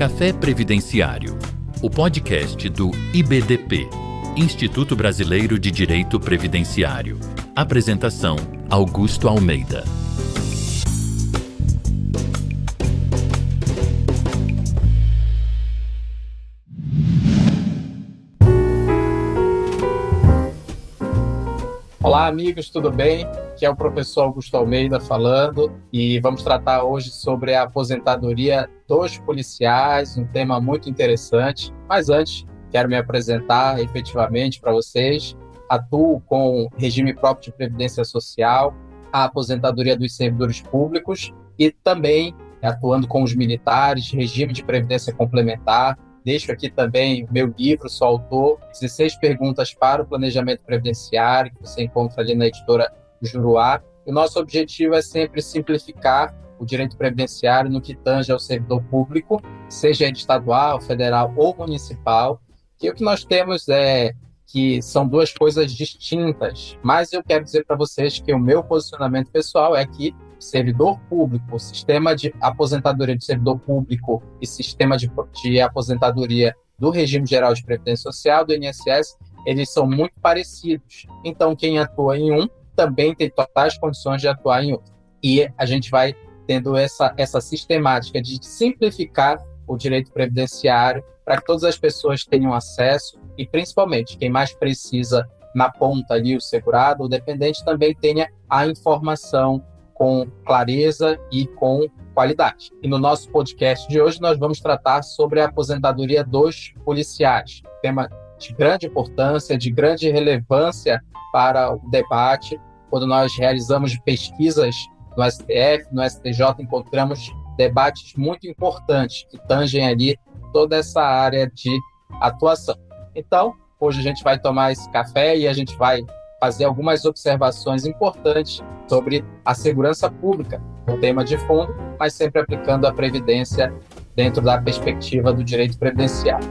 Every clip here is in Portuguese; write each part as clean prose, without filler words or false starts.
Café Previdenciário, o podcast do IBDP, Instituto Brasileiro de Direito Previdenciário. Apresentação: Augusto Almeida. Olá, amigos, tudo bem? Aqui é o professor Augusto Almeida falando e vamos tratar hoje sobre a aposentadoria dos policiais, um tema muito interessante. Mas antes, quero me apresentar efetivamente para vocês. Atuo com regime próprio de previdência social, a aposentadoria dos servidores públicos e também atuando com os militares, regime de previdência complementar. Deixo aqui também o meu livro, sou autor, 16 perguntas para o planejamento previdenciário, que você encontra ali na editora Juruá. O nosso objetivo é sempre simplificar o direito previdenciário no que tange ao servidor público, seja ele estadual, federal ou municipal, que o que nós temos é que são duas coisas distintas, mas eu quero dizer para vocês que o meu posicionamento pessoal é que servidor público, sistema de aposentadoria de servidor público e sistema de aposentadoria do regime geral de previdência social, do INSS, eles são muito parecidos. Então, quem atua em um também tem totais condições de atuar em outro. E a gente vai tendo essa sistemática de simplificar o direito previdenciário para que todas as pessoas tenham acesso e, principalmente, quem mais precisa na ponta ali, o segurado, o dependente, também tenha a informação com clareza e com qualidade. E no nosso podcast de hoje nós vamos tratar sobre a aposentadoria dos policiais, tema de grande importância, de grande relevância para o debate. Quando nós realizamos pesquisas no STF, no STJ, encontramos debates muito importantes que tangem ali toda essa área de atuação. Então, hoje a gente vai tomar esse café e a gente vai fazer algumas observações importantes sobre a segurança pública, um tema de fundo, mas sempre aplicando a previdência dentro da perspectiva do direito previdenciário.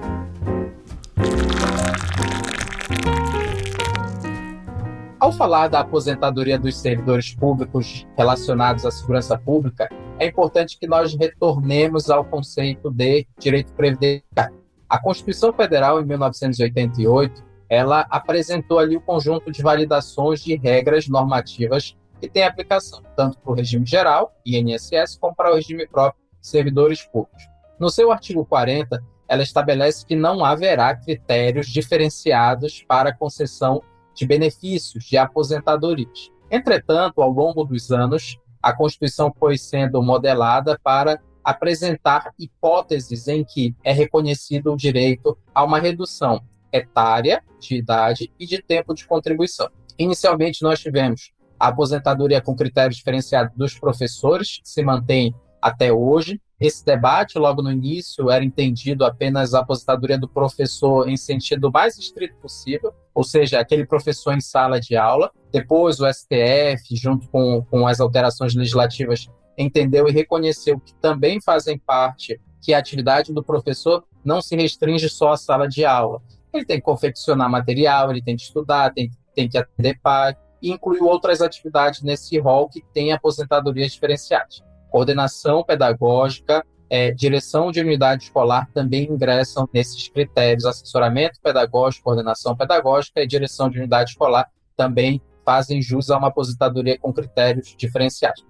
Ao falar da aposentadoria dos servidores públicos relacionados à segurança pública, é importante que nós retornemos ao conceito de direito previdenciário. A Constituição Federal, em 1988, ela apresentou ali o conjunto de validações de regras normativas que tem aplicação tanto para o regime geral, INSS, como para o regime próprio, servidores públicos. No seu artigo 40, ela estabelece que não haverá critérios diferenciados para a concessão de benefícios de aposentadorias. Entretanto, ao longo dos anos, a Constituição foi sendo modelada para apresentar hipóteses em que é reconhecido o direito a uma redução etária, de idade e de tempo de contribuição. Inicialmente, nós tivemos a aposentadoria com critérios diferenciados dos professores, que se mantém até hoje. Esse debate, logo no início, era entendido apenas a aposentadoria do professor em sentido mais estrito possível, ou seja, aquele professor em sala de aula. Depois, o STF, junto com as alterações legislativas, entendeu e reconheceu que também fazem parte, que a atividade do professor não se restringe só à sala de aula. Ele tem que confeccionar material, ele tem que estudar, tem que atender pai, e incluiu outras atividades nesse rol que tem aposentadorias diferenciadas. Coordenação pedagógica, direção de unidade escolar também ingressam nesses critérios. Assessoramento pedagógico, coordenação pedagógica e direção de unidade escolar também fazem jus a uma aposentadoria com critérios diferenciados.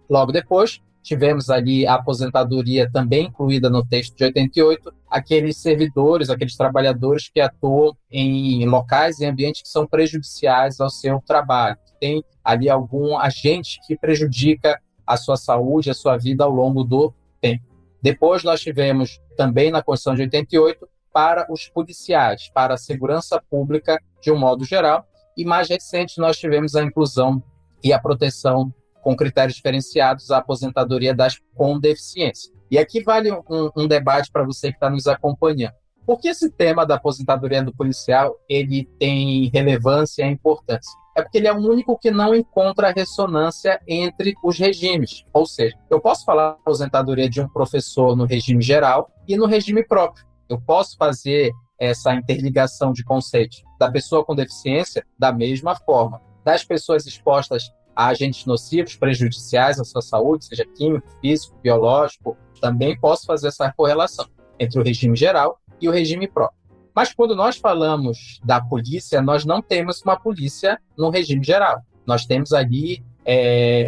Logo depois, tivemos ali a aposentadoria também incluída no texto de 88, aqueles servidores, aqueles trabalhadores que atuam em locais e ambientes que são prejudiciais ao seu trabalho. Tem ali algum agente que prejudica a sua saúde, a sua vida ao longo do tempo. Depois nós tivemos também na Constituição de 88 para os policiais, para a segurança pública de um modo geral, e mais recente nós tivemos a inclusão e a proteção com critérios diferenciados à aposentadoria com deficiência. E aqui vale um debate para você que está nos acompanhando. Por que esse tema da aposentadoria do policial ele tem relevância e importância? É porque ele é o único que não encontra ressonância entre os regimes. Ou seja, eu posso falar da aposentadoria de um professor no regime geral e no regime próprio. Eu posso fazer essa interligação de conceitos da pessoa com deficiência da mesma forma. Das pessoas expostas a agentes nocivos, prejudiciais à sua saúde, seja químico, físico, biológico, também posso fazer essa correlação. entre o regime geral e o regime próprio. Mas quando nós falamos da polícia, nós não temos uma polícia no regime geral. Nós temos ali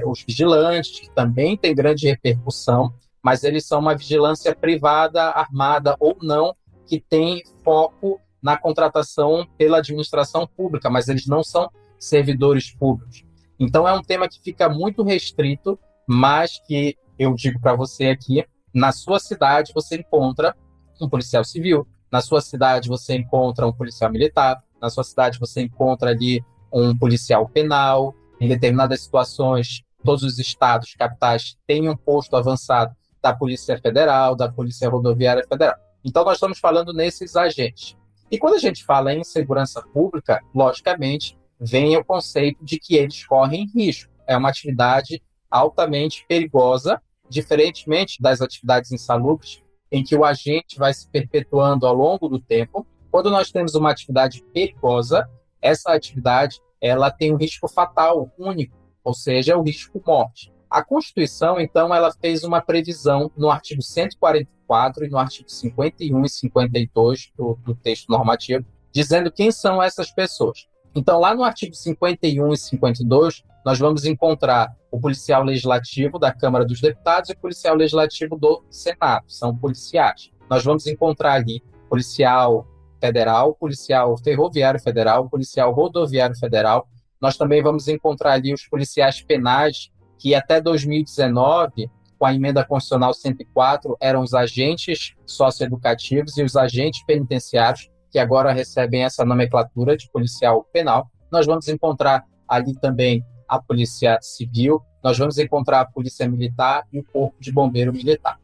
os vigilantes, que também têm grande repercussão, mas eles são uma vigilância privada, armada ou não, que tem foco na contratação pela administração pública, mas eles não são servidores públicos. Então é um tema que fica muito restrito, mas que eu digo para você aqui, na sua cidade você encontra um policial civil, na sua cidade você encontra um policial militar, na sua cidade você encontra ali um policial penal. Em determinadas situações, todos os estados, capitais, têm um posto avançado da Polícia Federal, da Polícia Rodoviária Federal. Então, nós estamos falando nesses agentes. E quando a gente fala em segurança pública, logicamente, vem o conceito de que eles correm risco. É uma atividade altamente perigosa, diferentemente das atividades insalubres, em que o agente vai se perpetuando ao longo do tempo. Quando nós temos uma atividade perigosa, essa atividade ela tem um risco fatal único, ou seja, o risco morte. A Constituição, então, ela fez uma previsão no artigo 144 e no artigo 51 e 52 do texto normativo, dizendo quem são essas pessoas. Então, lá no artigo 51 e 52, nós vamos encontrar o policial legislativo da Câmara dos Deputados e o policial legislativo do Senado, são policiais. Nós vamos encontrar ali policial federal, policial ferroviário federal, policial rodoviário federal. Nós também vamos encontrar ali os policiais penais, que até 2019, com a emenda constitucional 104, eram os agentes socioeducativos e os agentes penitenciários, que agora recebem essa nomenclatura de policial penal. Nós vamos encontrar ali também a polícia civil, nós vamos encontrar a polícia militar e o corpo de bombeiro militar.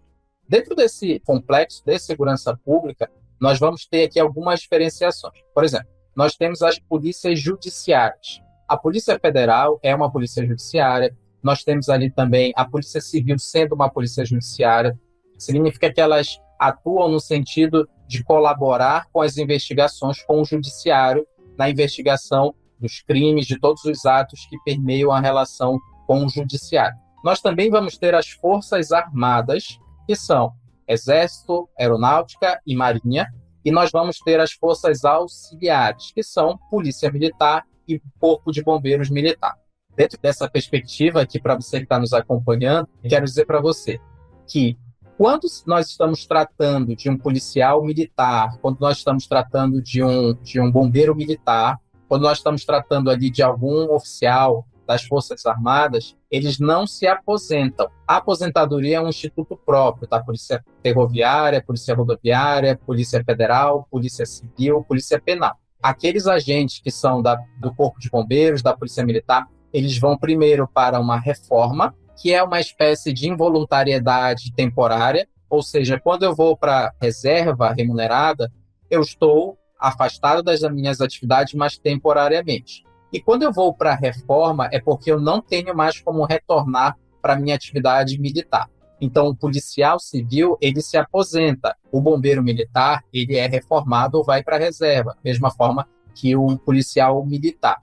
Dentro desse complexo de segurança pública, nós vamos ter aqui algumas diferenciações. Por exemplo, nós temos as polícias judiciárias. A Polícia Federal é uma polícia judiciária. Nós temos ali também a Polícia Civil sendo uma polícia judiciária. Significa que elas atuam no sentido de colaborar com as investigações com o judiciário na investigação dos crimes, de todos os atos que permeiam a relação com o judiciário. Nós também vamos ter as Forças Armadas, que são Exército, Aeronáutica e Marinha, e nós vamos ter as Forças Auxiliares, que são Polícia Militar e Corpo de Bombeiros Militar. Dentro dessa perspectiva aqui, para você que está nos acompanhando, quero dizer para você que quando nós estamos tratando de um policial militar, quando nós estamos tratando de um bombeiro militar, quando nós estamos tratando ali de algum oficial das Forças Armadas, eles não se aposentam. A aposentadoria é um instituto próprio, tá? Polícia Ferroviária, Polícia Rodoviária, Polícia Federal, Polícia Civil, Polícia Penal. Aqueles agentes que são do Corpo de Bombeiros, da Polícia Militar, eles vão primeiro para uma reforma, que é uma espécie de involuntariedade temporária, ou seja, quando eu vou para reserva remunerada, eu estou afastado das minhas atividades, mas temporariamente. E quando eu vou para a reforma, é porque eu não tenho mais como retornar para a minha atividade militar. Então, o policial civil, ele se aposenta. O bombeiro militar, ele é reformado ou vai para a reserva, mesma forma que o policial militar.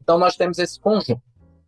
Então, nós temos esse conjunto.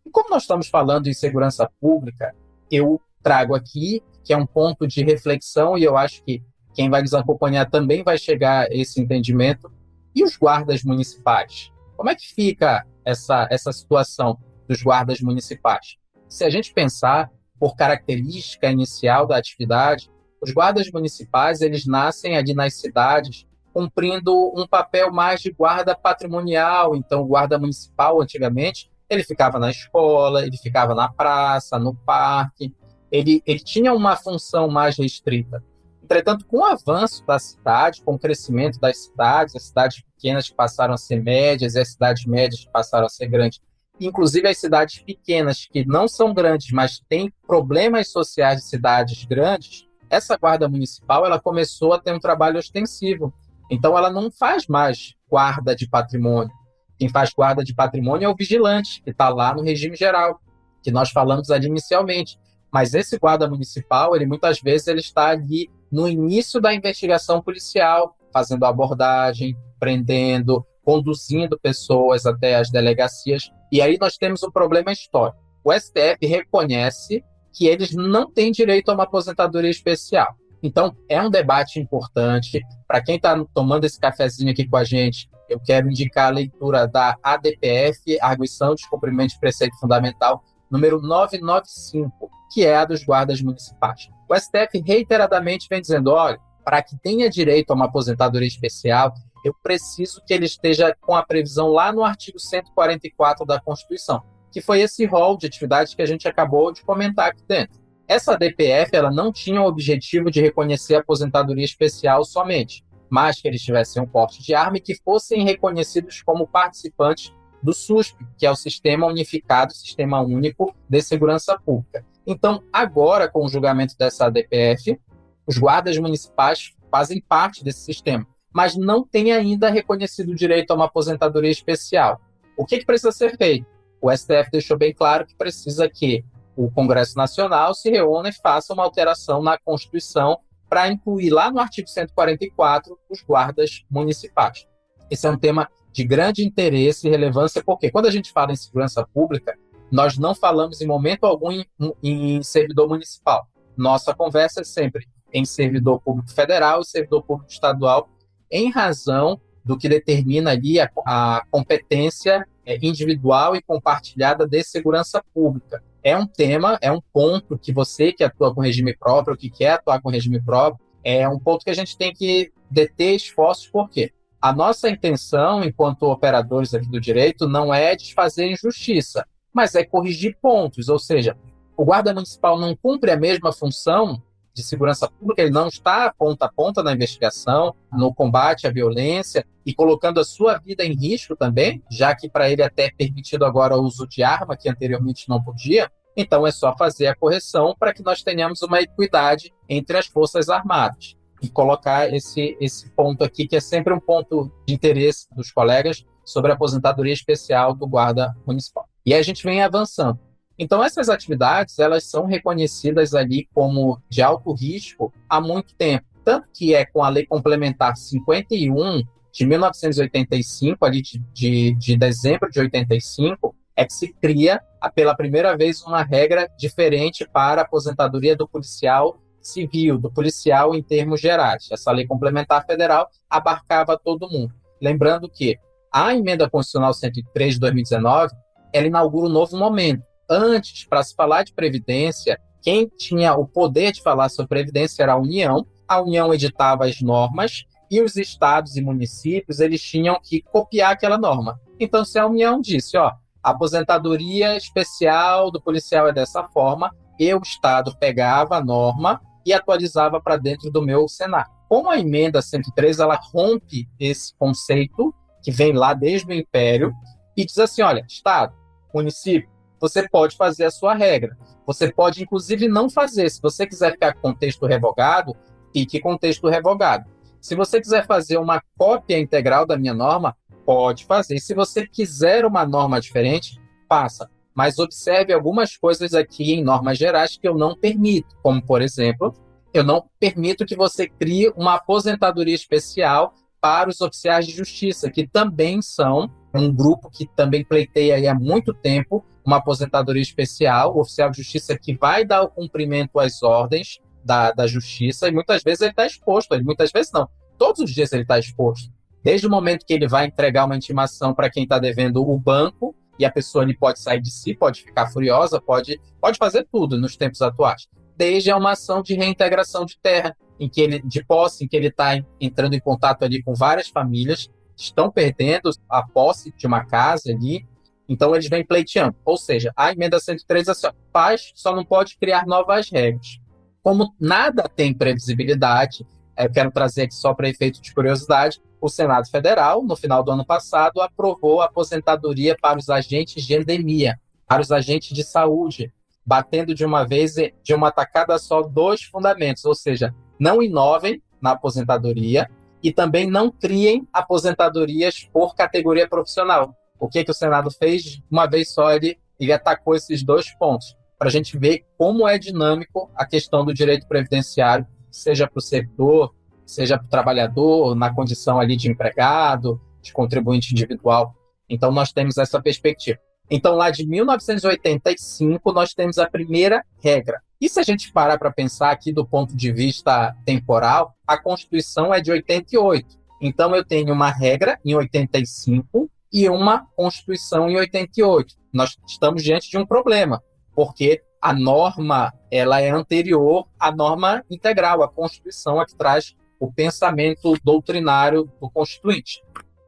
E como nós estamos falando em segurança pública, eu trago aqui, que é um ponto de reflexão, e eu acho que quem vai nos acompanhar também vai chegar a esse entendimento, e os guardas municipais. Como é que fica essa situação dos guardas municipais? Se a gente pensar por característica inicial da atividade, os guardas municipais, eles nascem ali nas cidades cumprindo um papel mais de guarda patrimonial. Então, o guarda municipal, antigamente, ele ficava na escola, ele ficava na praça, no parque, ele tinha uma função mais restrita. Entretanto, com o avanço da cidade, com o crescimento das cidades, as cidades pequenas que passaram a ser médias e as cidades médias que passaram a ser grandes, inclusive as cidades pequenas que não são grandes, mas têm problemas sociais de cidades grandes, essa guarda municipal ela começou a ter um trabalho ostensivo. Então, ela não faz mais guarda de patrimônio. Quem faz guarda de patrimônio é o vigilante, que está lá no regime geral, que nós falamos ali inicialmente. Mas esse guarda municipal, ele muitas vezes ele está ali no início da investigação policial, fazendo abordagem, prendendo, conduzindo pessoas até as delegacias. E aí nós temos um problema histórico. O STF reconhece que eles não têm direito a uma aposentadoria especial. Então, é um debate importante. Para quem está tomando esse cafezinho aqui com a gente, eu quero indicar a leitura da ADPF, Arguição de Descumprimento de Preceito Fundamental, número 995, que é a dos guardas municipais. O STF reiteradamente vem dizendo, olha, para que tenha direito a uma aposentadoria especial, eu preciso que ele esteja com a previsão lá no artigo 144 da Constituição, que foi esse rol de atividades que a gente acabou de comentar aqui dentro. Essa DPF ela não tinha o objetivo de reconhecer a aposentadoria especial somente, mas que eles tivessem um porte de arma e que fossem reconhecidos como participantes do SUSP, que é o Sistema Unificado, Sistema Único de Segurança Pública. Então, agora, com o julgamento dessa DPF, os guardas municipais fazem parte desse sistema, mas não têm ainda reconhecido o direito a uma aposentadoria especial. O que precisa ser feito? O STF deixou bem claro que precisa que o Congresso Nacional se reúna e faça uma alteração na Constituição para incluir lá no artigo 144 os guardas municipais. Esse é um tema de grande interesse e relevância, porque quando a gente fala em segurança pública, nós não falamos em momento algum em servidor municipal. Nossa conversa é sempre em servidor público federal e servidor público estadual, em razão do que determina ali a competência individual e compartilhada de segurança pública. É um tema, é um ponto que você que atua com regime próprio, que quer atuar com regime próprio, é um ponto que a gente tem que deter esforços, porque a nossa intenção, enquanto operadores aqui do direito, não é desfazer injustiça, mas é corrigir pontos, ou seja, o guarda municipal não cumpre a mesma função de segurança pública, ele não está ponta a ponta na investigação, no combate à violência e colocando a sua vida em risco também, já que para ele até é permitido agora o uso de arma, que anteriormente não podia. Então é só fazer a correção para que nós tenhamos uma equidade entre as Forças Armadas. E colocar esse ponto aqui, que é sempre um ponto de interesse dos colegas, sobre a aposentadoria especial do guarda municipal. E aí a gente vem avançando. Então, essas atividades, elas são reconhecidas ali como de alto risco há muito tempo. Tanto que é com a Lei Complementar 51 de 1985, ali de dezembro de 85, é que se cria, pela primeira vez, uma regra diferente para a aposentadoria do policial civil, do policial em termos gerais. Essa Lei Complementar Federal abarcava todo mundo. Lembrando que a Emenda Constitucional 103 de 2019, ela inaugura um novo momento. Antes, para se falar de Previdência, quem tinha o poder de falar sobre Previdência era a União editava as normas e os estados e municípios eles tinham que copiar aquela norma. Então, se a União disse, a aposentadoria especial do policial é dessa forma, o Estado pegava a norma e atualizava para dentro do meu cenário. Como a Emenda 103, ela rompe esse conceito que vem lá desde o Império e diz assim, olha, Estado, município, você pode fazer a sua regra. Você pode, inclusive, não fazer. Se você quiser ficar com texto revogado, fique com texto revogado. Se você quiser fazer uma cópia integral da minha norma, pode fazer. E se você quiser uma norma diferente, faça. Mas observe algumas coisas aqui em normas gerais que eu não permito. Como, por exemplo, eu não permito que você crie uma aposentadoria especial para os oficiais de justiça, que também são um grupo que também pleiteia aí há muito tempo uma aposentadoria especial, o oficial de justiça que vai dar o cumprimento às ordens da justiça, e muitas vezes ele está exposto, muitas vezes não, todos os dias ele está exposto. Desde o momento que ele vai entregar uma intimação para quem está devendo o banco, e a pessoa ele pode sair de si, pode ficar furiosa, pode fazer tudo nos tempos atuais. Desde uma ação de reintegração de terra, de posse, em que ele está entrando em contato ali com várias famílias, estão perdendo a posse de uma casa ali, então eles vêm pleiteando. Ou seja, a Emenda 103 é assim, faz, só não pode criar novas regras. Como nada tem previsibilidade, eu quero trazer aqui só para efeito de curiosidade, o Senado Federal, no final do ano passado, aprovou a aposentadoria para os agentes de endemia, para os agentes de saúde, batendo de uma vez, de uma tacada só, 2 fundamentos, ou seja, não inovem na aposentadoria e também não criem aposentadorias por categoria profissional. O que o Senado fez? De uma vez só, ele atacou esses 2 pontos, para a gente ver como é dinâmico a questão do direito previdenciário, seja para o servidor, seja para o trabalhador, na condição ali de empregado, de contribuinte individual. Então, nós temos essa perspectiva. Então, lá de 1985, nós temos a primeira regra. E se a gente parar para pensar aqui do ponto de vista temporal, a Constituição é de 88. Então, eu tenho uma regra em 85 e uma Constituição em 88. Nós estamos diante de um problema, porque a norma ela é anterior à norma integral, a Constituição é que traz o pensamento doutrinário do Constituinte.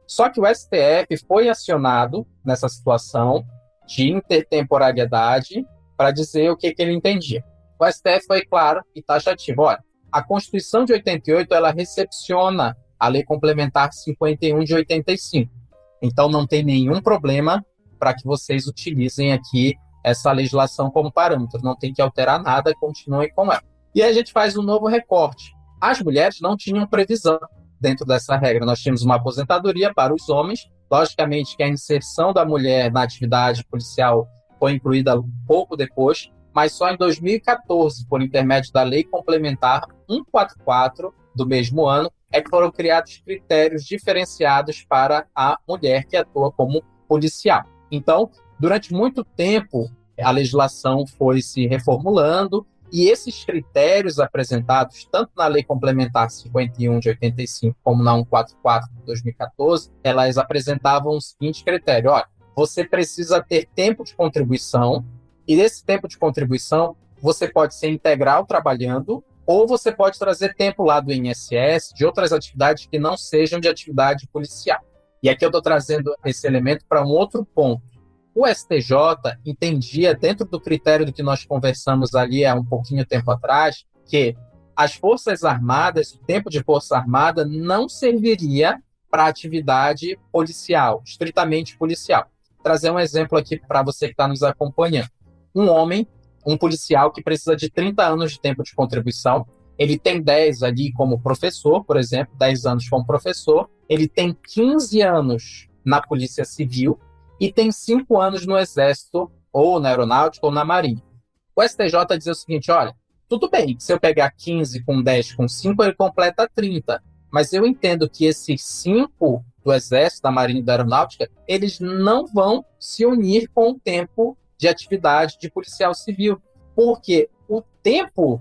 Só que o STF foi acionado nessa situação de intertemporalidade para dizer o que ele entendia. O STF foi claro e taxativo. Olha, a Constituição de 88 ela recepciona a Lei Complementar 51 de 85. Então, não tem nenhum problema para que vocês utilizem aqui essa legislação como parâmetro. Não tem que alterar nada, continuem com ela. E aí a gente faz um novo recorte. As mulheres não tinham previsão dentro dessa regra. Nós tínhamos uma aposentadoria para os homens. Logicamente que a inserção da mulher na atividade policial foi incluída um pouco depois, mas só em 2014, por intermédio da Lei Complementar 144 do mesmo ano, é que foram criados critérios diferenciados para a mulher que atua como policial. Então, durante muito tempo, a legislação foi se reformulando e esses critérios apresentados, tanto na Lei Complementar 51 de 85 como na 144 de 2014, elas apresentavam o seguinte critério: olha, você precisa ter tempo de contribuição, e nesse tempo de contribuição, você pode ser integral trabalhando, ou você pode trazer tempo lá do INSS, de outras atividades que não sejam de atividade policial. E aqui eu estou trazendo esse elemento para um outro ponto. O STJ entendia, dentro do critério do que nós conversamos ali há um pouquinho tempo atrás, que as Forças Armadas, o tempo de Força Armada, não serviria para atividade policial, estritamente policial. Vou trazer um exemplo aqui para você que está nos acompanhando. Um homem, um policial que precisa de 30 anos de tempo de contribuição, ele tem 10 ali como professor, por exemplo, 10 anos como professor, ele tem 15 anos na Polícia Civil e tem 5 anos no Exército, ou na Aeronáutica, ou na Marinha. O STJ diz o seguinte: olha, tudo bem, se eu pegar 15 com 10 com 5, ele completa 30, mas eu entendo que esses 5 do Exército, da Marinha e da Aeronáutica, eles não vão se unir com o tempo de atividade de policial civil, porque o tempo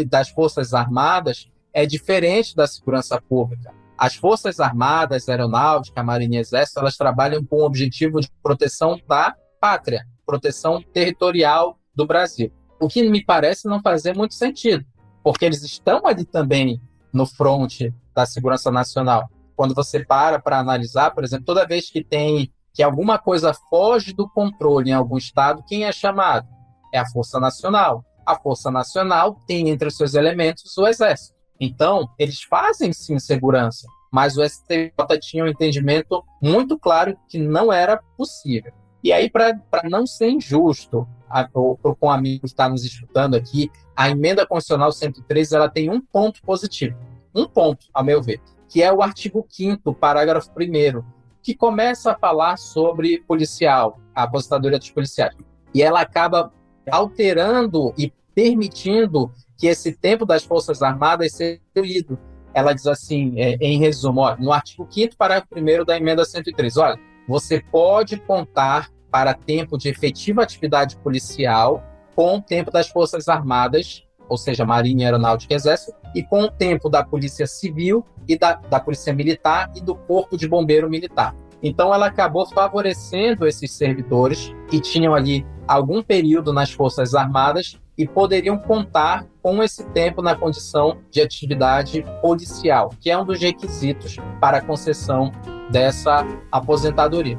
das Forças Armadas é diferente da segurança pública. As Forças Armadas, a Aeronáutica, a Marinha e o Exército, elas trabalham com o objetivo de proteção da pátria, proteção territorial do Brasil. O que me parece não fazer muito sentido, porque eles estão ali também no fronte da segurança nacional. Quando você para analisar, por exemplo, toda vez que alguma coisa foge do controle em algum estado, quem é chamado? É a Força Nacional. A Força Nacional tem entre os seus elementos o Exército. Então, eles fazem sim segurança, mas o STJ tinha um entendimento muito claro que não era possível. E aí, para não ser injusto com o amigo que está nos escutando aqui, a Emenda Constitucional 113 ela tem um ponto positivo. Um ponto, a meu ver, que é o artigo 5º, parágrafo 1º, que começa a falar sobre policial, a aposentadoria dos policiais. E ela acaba alterando e permitindo que esse tempo das Forças Armadas seja incluído. Ela diz assim, em resumo, olha, no artigo 5º, parágrafo 1º da Emenda 103, olha, você pode contar para tempo de efetiva atividade policial com o tempo das Forças Armadas, ou seja, Marinha, Aeronáutica e Exército, e com o tempo da Polícia Civil e da Polícia Militar e do Corpo de Bombeiro Militar. Então, ela acabou favorecendo esses servidores que tinham ali algum período nas Forças Armadas e poderiam contar com esse tempo na condição de atividade policial, que é um dos requisitos para a concessão dessa aposentadoria.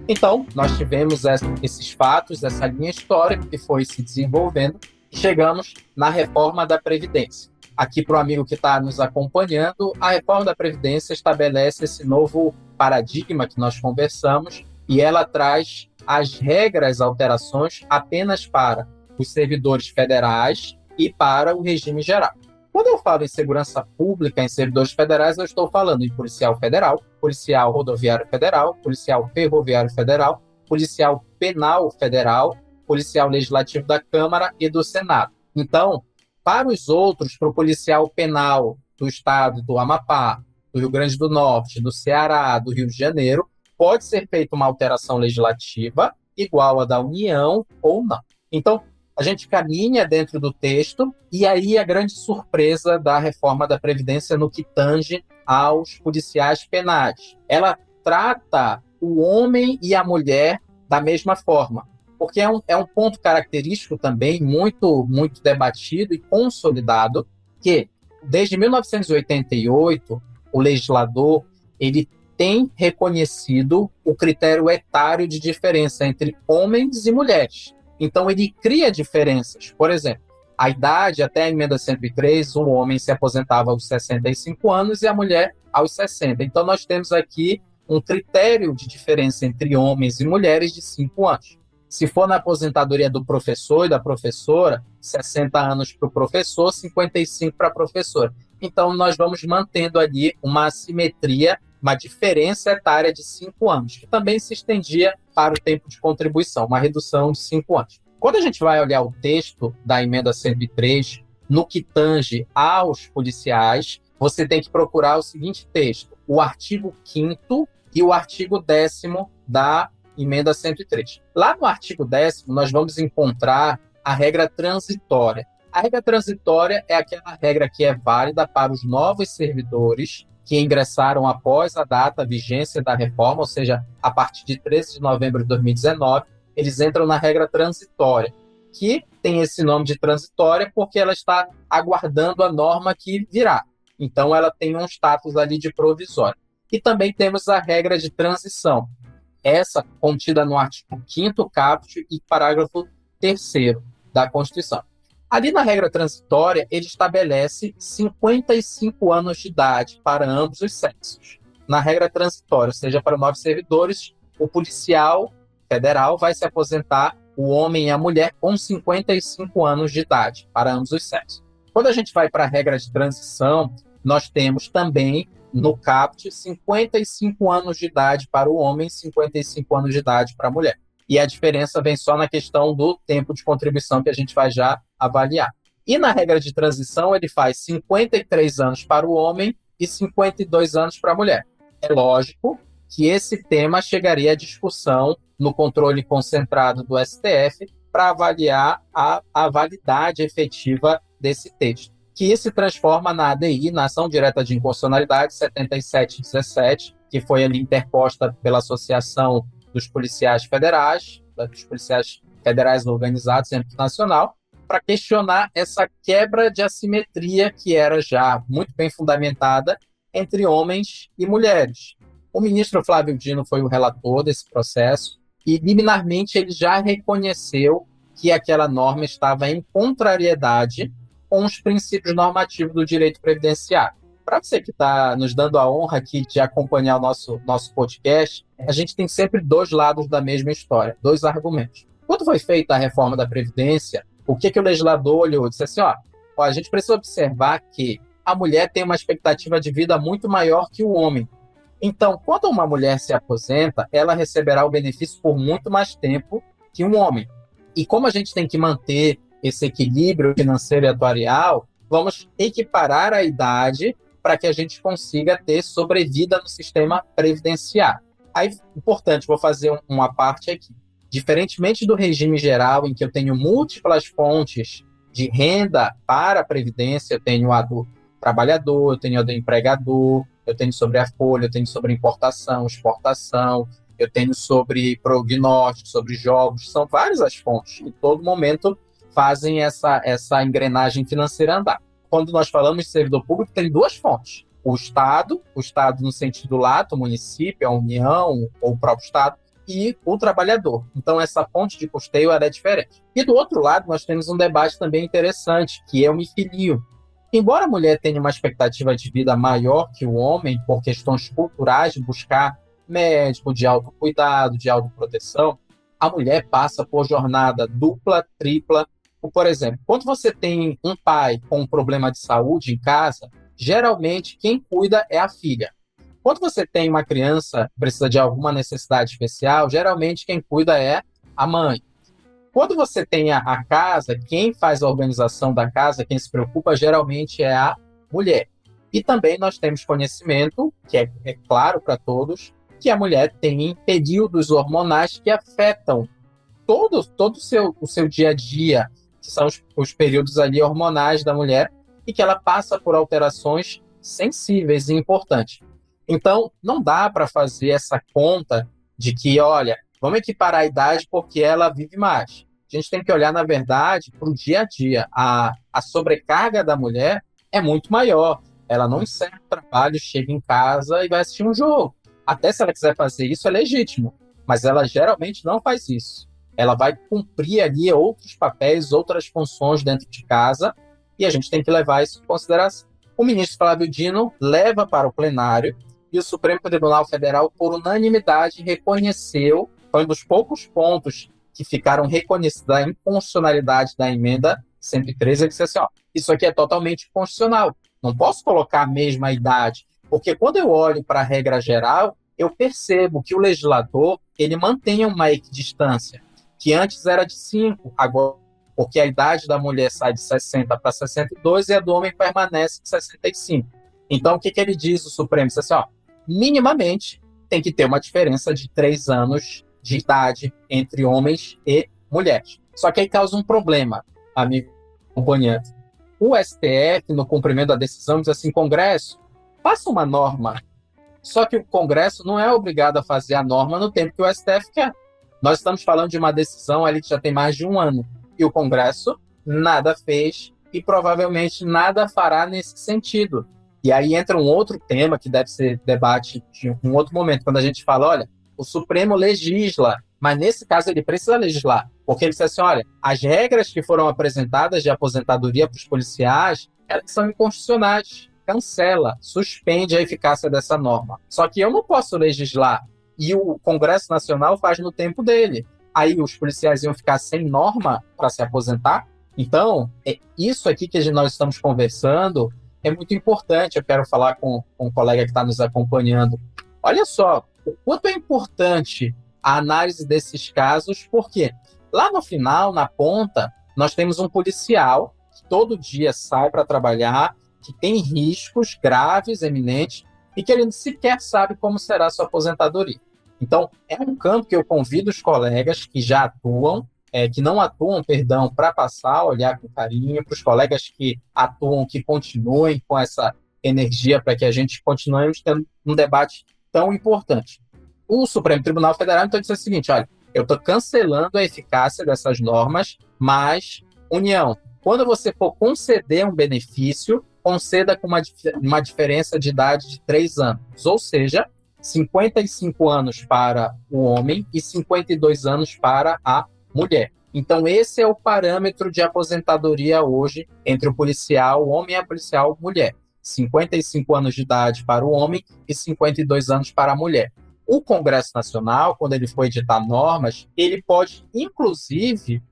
Então, nós tivemos esses fatos, essa linha histórica que foi se desenvolvendo e chegamos na reforma da Previdência. Aqui, para o amigo que está nos acompanhando, a reforma da Previdência estabelece esse novo paradigma que nós conversamos e ela traz as regras, alterações apenas para os servidores federais e para o regime geral. Quando eu falo em segurança pública, em servidores federais, eu estou falando em policial federal, policial rodoviário federal, policial ferroviário federal, policial penal federal, policial legislativo da Câmara e do Senado. Então, para os outros, para o policial penal do estado do Amapá, do Rio Grande do Norte, do Ceará, do Rio de Janeiro, pode ser feita uma alteração legislativa igual à da União ou não. Então, a gente caminha dentro do texto, e aí a grande surpresa da reforma da Previdência no que tange aos policiais penais. Ela trata o homem e a mulher da mesma forma, porque é um ponto característico também muito, muito debatido e consolidado, que desde 1988, o legislador ele tem reconhecido o critério etário de diferença entre homens e mulheres. Então, ele cria diferenças. Por exemplo, a idade, até a emenda 103, o homem se aposentava aos 65 anos e a mulher aos 60. Então, nós temos aqui um critério de diferença entre homens e mulheres de 5 anos. Se for na aposentadoria do professor e da professora, 60 anos para o professor, 55 para a professora. Então, nós vamos mantendo ali uma assimetria, uma diferença etária de 5 anos, que também se estendia para o tempo de contribuição, uma redução de 5 anos. Quando a gente vai olhar o texto da emenda 103, no que tange aos policiais, você tem que procurar o seguinte texto: o artigo 5º e o artigo 10º da emenda 103. Lá no artigo 10º, nós vamos encontrar a regra transitória. A regra transitória é aquela regra que é válida para os novos servidores que ingressaram após a data vigência da reforma, ou seja, a partir de 13 de novembro de 2019, eles entram na regra transitória, que tem esse nome de transitória porque ela está aguardando a norma que virá. Então, ela tem um status ali de provisório. E também temos a regra de transição, essa contida no artigo 5º caput e parágrafo 3º da Constituição. Ali na regra transitória, ele estabelece 55 anos de idade para ambos os sexos. Na regra transitória, ou seja, para novos servidores, o policial federal vai se aposentar, o homem e a mulher, com 55 anos de idade para ambos os sexos. Quando a gente vai para a regra de transição, nós temos também, no caput, 55 anos de idade para o homem e 55 anos de idade para a mulher. E a diferença vem só na questão do tempo de contribuição, que a gente vai já avaliar. E na regra de transição, ele faz 53 anos para o homem e 52 anos para a mulher. É lógico que esse tema chegaria à discussão no controle concentrado do STF para avaliar a validade efetiva desse texto, que se transforma na ADI, na Ação Direta de Inconstitucionalidade 7717, que foi ali interposta pela Associação dos Policiais Federais, dos Policiais Federais Organizados em âmbito nacional, para questionar essa quebra de assimetria que era já muito bem fundamentada entre homens e mulheres. O ministro Flávio Dino foi o relator desse processo e, liminarmente, ele já reconheceu que aquela norma estava em contrariedade com os princípios normativos do direito previdenciário. Para você que está nos dando a honra aqui de acompanhar o nosso podcast, a gente tem sempre dois lados da mesma história, dois argumentos. Quando foi feita a reforma da Previdência, o que o legislador olhou? Disse assim, a gente precisa observar que a mulher tem uma expectativa de vida muito maior que o homem. Então, quando uma mulher se aposenta, ela receberá o benefício por muito mais tempo que um homem. E como a gente tem que manter esse equilíbrio financeiro e atuarial, vamos equiparar a idade para que a gente consiga ter sobrevida no sistema previdenciário. Aí, importante, vou fazer uma parte aqui. Diferentemente do regime geral, em que eu tenho múltiplas fontes de renda para a previdência, eu tenho a do trabalhador, eu tenho a do empregador, eu tenho sobre a folha, eu tenho sobre importação, exportação, eu tenho sobre prognóstico, sobre jogos, são várias as fontes que, em todo momento, fazem essa engrenagem financeira andar. Quando nós falamos de servidor público, tem duas fontes. O Estado no sentido lato, o município, a União ou o próprio Estado, e o trabalhador. Então, essa fonte de custeio ela é diferente. E do outro lado, nós temos um debate também interessante, que é o mifilio. Embora a mulher tenha uma expectativa de vida maior que o homem, por questões culturais, de buscar médico, de autocuidado, de autoproteção, a mulher passa por jornada dupla, tripla. Por exemplo, quando você tem um pai com um problema de saúde em casa, geralmente quem cuida é a filha. Quando você tem uma criança que precisa de alguma necessidade especial, geralmente quem cuida é a mãe. Quando você tem a casa, quem faz a organização da casa, quem se preocupa, geralmente é a mulher. E também nós temos conhecimento, que é claro para todos, que a mulher tem períodos hormonais que afetam todo o seu dia a dia, que são os períodos ali hormonais da mulher, e que ela passa por alterações sensíveis e importantes. Então, não dá para fazer essa conta de que, olha, vamos equiparar a idade porque ela vive mais. A gente tem que olhar, na verdade, para o dia a dia. A sobrecarga da mulher é muito maior. Ela não encerra o trabalho, chega em casa e vai assistir um jogo. Até se ela quiser fazer isso, é legítimo. Mas ela geralmente não faz isso. Ela vai cumprir ali outros papéis, outras funções dentro de casa, e a gente tem que levar isso em consideração. O ministro Flávio Dino leva para o plenário, e o Supremo Tribunal Federal, por unanimidade, reconheceu, foi um dos poucos pontos que ficaram reconhecidos a inconstitucionalidade da emenda 113, ele disse assim, isso aqui é totalmente inconstitucional, não posso colocar a mesma idade, porque quando eu olho para a regra geral, eu percebo que o legislador, ele mantém uma equidistância, que antes era de 5, agora, porque a idade da mulher sai de 60 para 62 e a do homem permanece de 65. Então, o que ele diz, o Supremo? Diz assim, minimamente tem que ter uma diferença de 3 anos de idade entre homens e mulheres. Só que aí causa um problema, amigo acompanhante. O STF, no cumprimento da decisão, diz assim, Congresso, faça uma norma. Só que o Congresso não é obrigado a fazer a norma no tempo que o STF quer. Nós estamos falando de uma decisão ali que já tem mais de um ano. E o Congresso nada fez e provavelmente nada fará nesse sentido. E aí entra um outro tema que deve ser debate de um outro momento, quando a gente fala, olha, o Supremo legisla, mas nesse caso ele precisa legislar, porque ele disse assim, olha, as regras que foram apresentadas de aposentadoria para os policiais, elas são inconstitucionais, cancela, suspende a eficácia dessa norma. Só que eu não posso legislar, e o Congresso Nacional faz no tempo dele. Aí os policiais iam ficar sem norma para se aposentar. Então, isso aqui que nós estamos conversando é muito importante. Eu quero falar com um colega que está nos acompanhando. Olha só, o quanto é importante a análise desses casos, porque lá no final, na ponta, nós temos um policial que todo dia sai para trabalhar, que tem riscos graves, eminentes, e que ele sequer sabe como será a sua aposentadoria. Então, é um campo que eu convido os colegas que já atuam, que não atuam, para passar a olhar com carinho, para os colegas que atuam, que continuem com essa energia para que a gente continue tendo um debate tão importante. O Supremo Tribunal Federal, então, disse o seguinte, olha, eu estou cancelando a eficácia dessas normas, mas, União, quando você for conceder um benefício, conceda com uma diferença de idade de 3 anos, ou seja, 55 anos para o homem e 52 anos para a mulher. Então, esse é o parâmetro de aposentadoria hoje entre o policial homem e a policial mulher. 55 anos de idade para o homem e 52 anos para a mulher. O Congresso Nacional, quando ele for editar normas, ele pode, inclusive,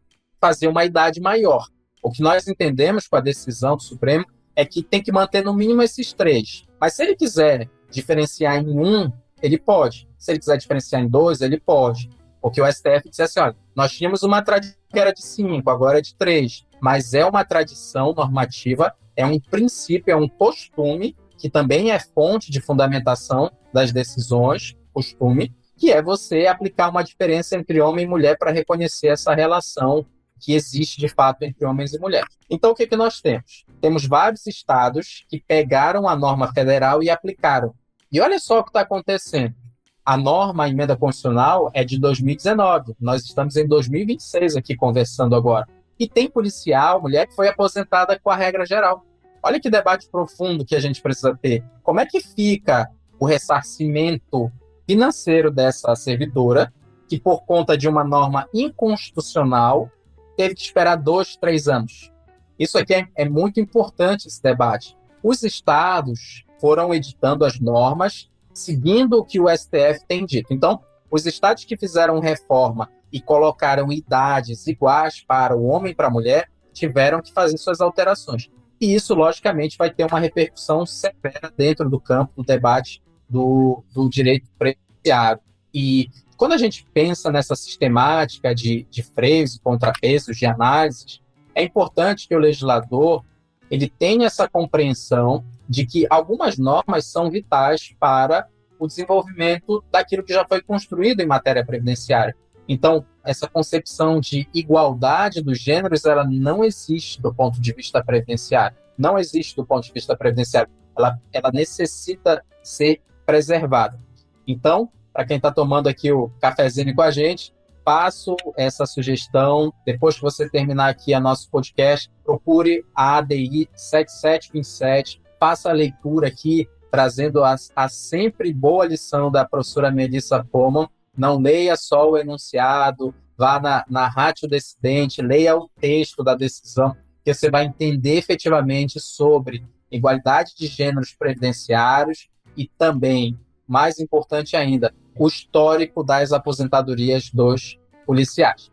fazer uma idade maior. O que nós entendemos com a decisão do Supremo é que tem que manter no mínimo esses 3. Mas se ele quiser diferenciar em 1, ele pode. Se ele quiser diferenciar em 2, ele pode. Porque o STF disse assim, olha, nós tínhamos uma tradição que era de 5, agora é de 3. Mas é uma tradição normativa, é um princípio, é um costume, que também é fonte de fundamentação das decisões, costume, que é você aplicar uma diferença entre homem e mulher para reconhecer essa relação que existe de fato entre homens e mulheres. Então, o que nós temos? Temos vários estados que pegaram a norma federal e aplicaram. E olha só o que está acontecendo. A norma, a emenda constitucional, é de 2019. Nós estamos em 2026 aqui conversando agora. E tem policial, mulher, que foi aposentada com a regra geral. Olha que debate profundo que a gente precisa ter. Como é que fica o ressarcimento financeiro dessa servidora, que por conta de uma norma inconstitucional, teve que esperar 2, 3 anos? Isso aqui é muito importante, esse debate. Os estados foram editando as normas, seguindo o que o STF tem dito. Então, os estados que fizeram reforma e colocaram idades iguais para o homem e para a mulher, tiveram que fazer suas alterações. E isso, logicamente, vai ter uma repercussão severa dentro do campo do debate do direito previdenciário. E quando a gente pensa nessa sistemática de freios e contrapesos, de análises, é importante que o legislador ele tenha essa compreensão de que algumas normas são vitais para o desenvolvimento daquilo que já foi construído em matéria previdenciária. Então, essa concepção de igualdade dos gêneros, ela não existe do ponto de vista previdenciário. Não existe do ponto de vista previdenciário. Ela necessita ser preservada. Então, para quem está tomando aqui o cafezinho com a gente, passo essa sugestão. Depois que você terminar aqui a nosso podcast, procure a ADI 7727, faça a leitura aqui, trazendo a sempre boa lição da professora Melissa Pohlmann. Não leia só o enunciado, vá na ratio decidente, leia o texto da decisão, que você vai entender efetivamente sobre igualdade de gêneros previdenciários e também, mais importante ainda, o histórico das aposentadorias dos policiais.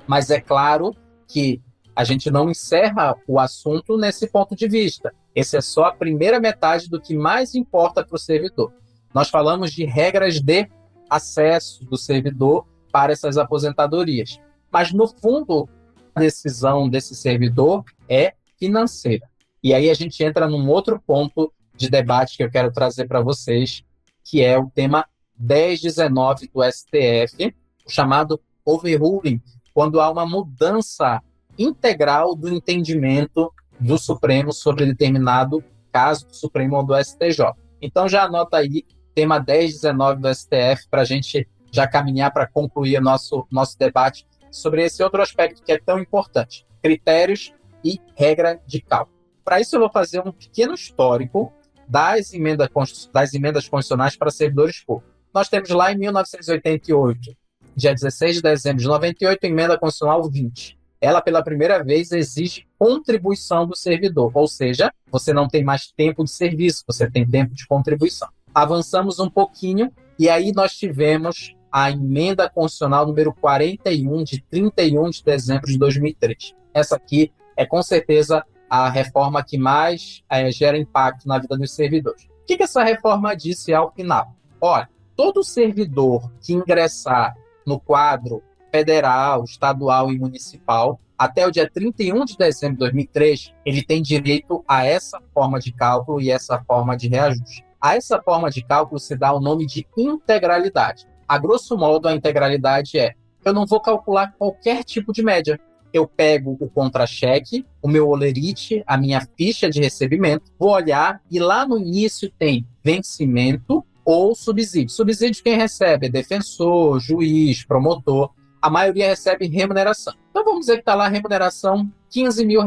Mas é claro que a gente não encerra o assunto nesse ponto de vista. Essa é só a primeira metade do que mais importa para o servidor. Nós falamos de regras de acesso do servidor para essas aposentadorias. Mas, no fundo, a decisão desse servidor é financeira. E aí a gente entra num outro ponto de debate que eu quero trazer para vocês, que é o tema 1019 do STF, o chamado overruling, quando há uma mudança integral do entendimento do Supremo sobre determinado caso do Supremo ou do STJ. Então já anota aí, tema 1019 do STF, para a gente já caminhar para concluir nosso debate sobre esse outro aspecto que é tão importante, critérios e regra de cálculo. Para isso eu vou fazer um pequeno histórico das emendas constitucionais para servidores públicos. Nós temos lá em 1988, dia 16 de dezembro de 98, emenda constitucional 20. Ela, pela primeira vez, exige contribuição do servidor, ou seja, você não tem mais tempo de serviço, você tem tempo de contribuição. Avançamos um pouquinho, e aí nós tivemos a emenda constitucional número 41, de 31 de dezembro de 2003. Essa aqui é, com certeza, a reforma que mais gera impacto na vida dos servidores. O que essa reforma disse ao final? Olha, todo servidor que ingressar no quadro federal, estadual e municipal, até o dia 31 de dezembro de 2003, ele tem direito a essa forma de cálculo e essa forma de reajuste. A essa forma de cálculo se dá o nome de integralidade. A grosso modo, a integralidade é: eu não vou calcular qualquer tipo de média. Eu pego o contra-cheque, o meu olerite, a minha ficha de recebimento, vou olhar e lá no início tem vencimento ou subsídio. Subsídio quem recebe é defensor, juiz, promotor. A maioria recebe remuneração. Então vamos dizer que está lá a remuneração R$15 mil.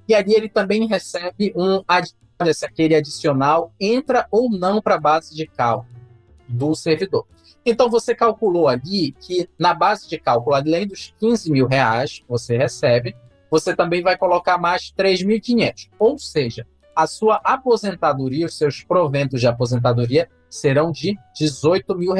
E ali ele também recebe aquele adicional, entra ou não para a base de cálculo do servidor. Então você calculou ali que na base de cálculo, além dos R$15 mil que você recebe, você também vai colocar mais 3.500. Ou seja, a sua aposentadoria, os seus proventos de aposentadoria serão de R$18 mil.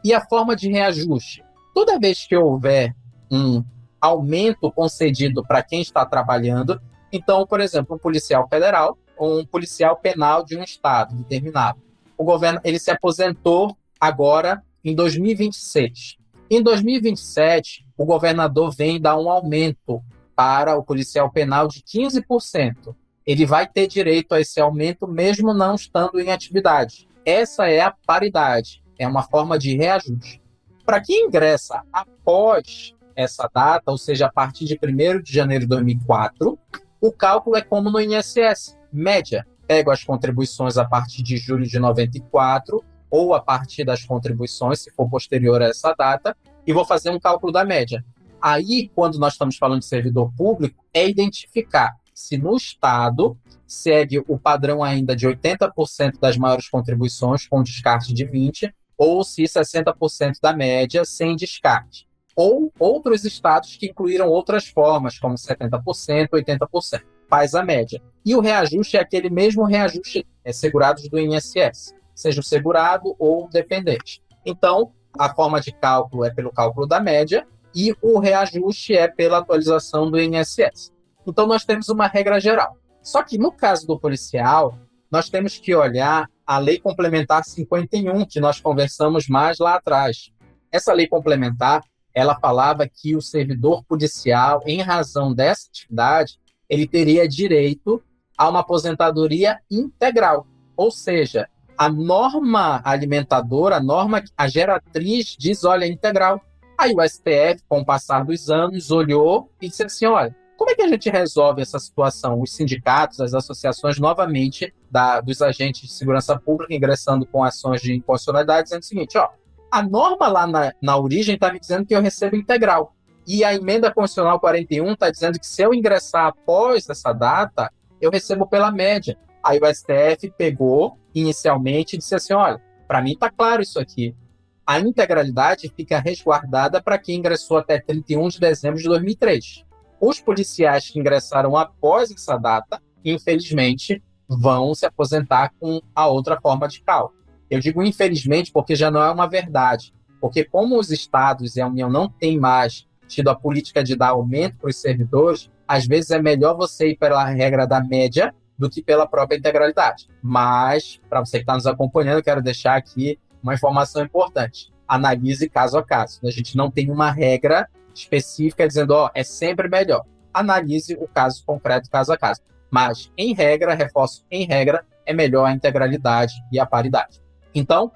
E a forma de reajuste? Toda vez que houver um aumento concedido para quem está trabalhando, então, por exemplo, um policial federal ou um policial penal de um estado determinado, o governo ele se aposentou agora em 2026. Em 2027, o governador vem dar um aumento para o policial penal de 15%. Ele vai ter direito a esse aumento mesmo não estando em atividade. Essa é a paridade, é uma forma de reajuste. Para quem ingressa após essa data, ou seja, a partir de 1º de janeiro de 2004, o cálculo é como no INSS, média. Pego as contribuições a partir de julho de 94, ou a partir das contribuições, se for posterior a essa data, e vou fazer um cálculo da média. Aí, quando nós estamos falando de servidor público, é identificar se no Estado segue o padrão ainda de 80% das maiores contribuições, com descarte de 20%, ou se 60% da média sem descarte. Ou outros estados que incluíram outras formas, como 70%, 80%. Faz a média. E o reajuste é aquele mesmo reajuste segurados do INSS, seja o segurado ou o dependente. Então, a forma de cálculo é pelo cálculo da média e o reajuste é pela atualização do INSS. Então, nós temos uma regra geral. Só que, no caso do policial, nós temos que olhar a Lei Complementar 51, que nós conversamos mais lá atrás. Essa lei complementar, ela falava que o servidor policial, em razão dessa atividade, ele teria direito a uma aposentadoria integral. Ou seja, a norma alimentadora, a geratriz diz, olha, integral. Aí o STF, com o passar dos anos, olhou e disse assim, olha, como é que a gente resolve essa situação? Os sindicatos, as associações, novamente, dos agentes de segurança pública, ingressando com ações de inconstitucionalidade, dizendo o seguinte, a norma lá na origem está me dizendo que eu recebo integral. E a emenda constitucional 41 está dizendo que se eu ingressar após essa data, eu recebo pela média. Aí o STF pegou, inicialmente, e disse assim, olha, para mim está claro isso aqui. A integralidade fica resguardada para quem ingressou até 31 de dezembro de 2003. Os policiais que ingressaram após essa data, infelizmente, vão se aposentar com a outra forma de cálculo. Eu digo infelizmente porque já não é uma verdade. Porque como os estados e a União não têm mais tido a política de dar aumento para os servidores, às vezes é melhor você ir pela regra da média do que pela própria integralidade. Mas, para você que está nos acompanhando, eu quero deixar aqui uma informação importante. Analise caso a caso. A gente não tem uma regra específica dizendo, é sempre melhor. Analise o caso concreto, caso a caso. Mas, em regra, reforço, em regra, é melhor a integralidade e a paridade. Então,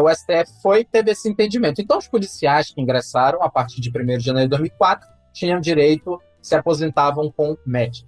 o STF teve esse entendimento. Então, os policiais que ingressaram a partir de 1º de janeiro de 2004 tinham direito, se aposentavam com média.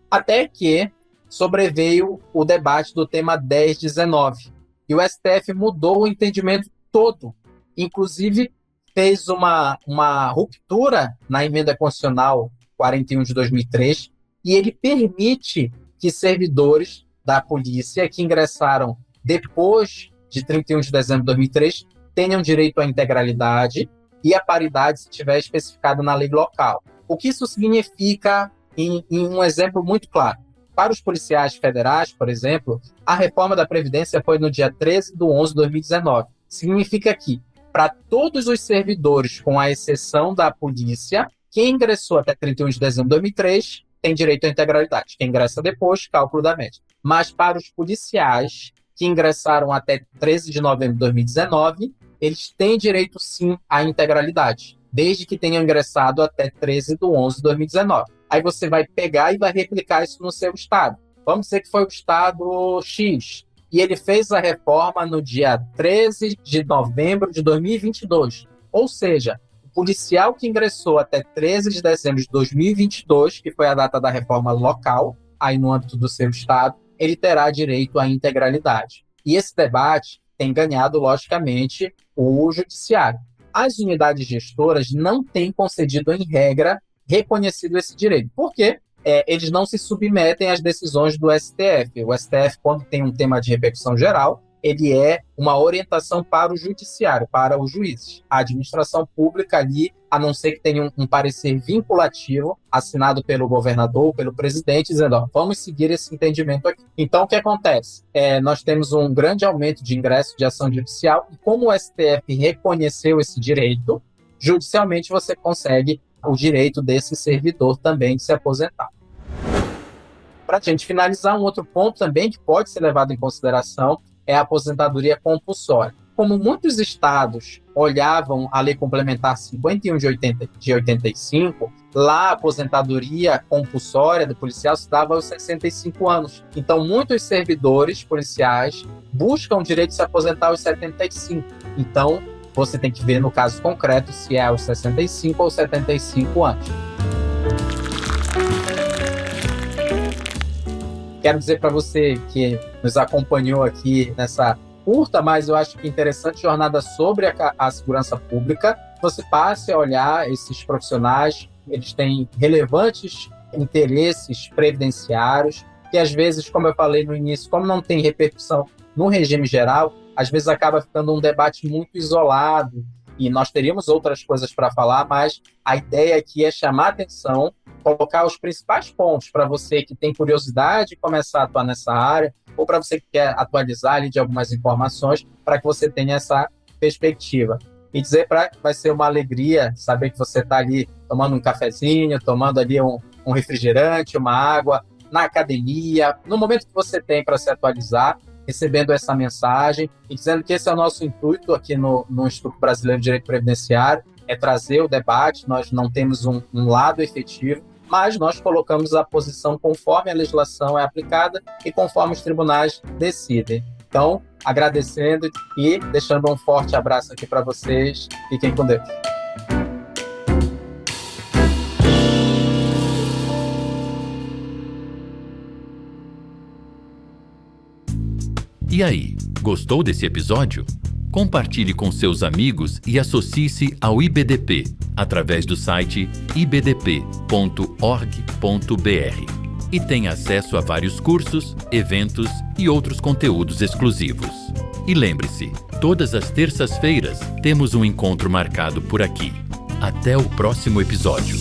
Até que sobreveio o debate do tema 1019. E o STF mudou o entendimento todo. Inclusive, fez uma ruptura na emenda constitucional 41 de 2003, e ele permite que servidores da polícia que ingressaram depois de 31 de dezembro de 2003 tenham direito à integralidade e à paridade se tiver especificado na lei local. O que isso significa em um exemplo muito claro? Para os policiais federais, por exemplo, a reforma da Previdência foi no dia 13 de 11 de 2019. Significa que, para todos os servidores, com a exceção da polícia, quem ingressou até 31 de dezembro de 2003 tem direito à integralidade. Quem ingressa depois, cálculo da média. Mas para os policiais que ingressaram até 13 de novembro de 2019, eles têm direito, sim, à integralidade, desde que tenham ingressado até 13 de 11 de 2019. Aí você vai pegar e vai replicar isso no seu estado. Vamos dizer que foi o estado X, e ele fez a reforma no dia 13 de novembro de 2022. Ou seja, o policial que ingressou até 13 de dezembro de 2022, que foi a data da reforma local, aí no âmbito do seu estado, ele terá direito à integralidade. E esse debate tem ganhado, logicamente, o judiciário. As unidades gestoras não têm concedido, em regra, reconhecido esse direito. Por quê? Eles não se submetem às decisões do STF. O STF, quando tem um tema de repercussão geral, ele é uma orientação para o judiciário, para os juízes. A administração pública ali, a não ser que tenha um parecer vinculativo, assinado pelo governador, pelo presidente, dizendo, vamos seguir esse entendimento aqui. Então, o que acontece? Nós temos um grande aumento de ingresso de ação judicial, e como o STF reconheceu esse direito, judicialmente você consegue o direito desse servidor também de se aposentar. Para a gente finalizar, um outro ponto também que pode ser levado em consideração é a aposentadoria compulsória. Como muitos estados olhavam a Lei Complementar 51 de 85, lá a aposentadoria compulsória do policial se dava aos 65 anos. Então, muitos servidores policiais buscam o direito de se aposentar aos 75. Então, você tem que ver no caso concreto se é aos 65 ou 75 anos. Quero dizer para você que nos acompanhou aqui nessa curta, mas eu acho que interessante jornada sobre a segurança pública, você passe a olhar esses profissionais, eles têm relevantes interesses previdenciários, que às vezes, como eu falei no início, como não tem repercussão no regime geral, às vezes acaba ficando um debate muito isolado, e nós teríamos outras coisas para falar, mas a ideia aqui é chamar atenção, colocar os principais pontos para você que tem curiosidade de começar a atuar nessa área, ou para você que quer atualizar ali de algumas informações, para que você tenha essa perspectiva. E dizer que vai ser uma alegria saber que você está ali tomando um cafezinho, tomando ali um refrigerante, uma água, na academia, no momento que você tem para se atualizar, recebendo essa mensagem e dizendo que esse é o nosso intuito aqui no Instituto Brasileiro de Direito Previdenciário, é trazer o debate. Nós não temos um lado efetivo, mas nós colocamos a posição conforme a legislação é aplicada e conforme os tribunais decidem. Então, agradecendo e deixando um forte abraço aqui para vocês. Fiquem com Deus. E aí, gostou desse episódio? Compartilhe com seus amigos e associe-se ao IBDP através do site ibdp.org.br e tenha acesso a vários cursos, eventos e outros conteúdos exclusivos. E lembre-se, todas as terças-feiras temos um encontro marcado por aqui. Até o próximo episódio.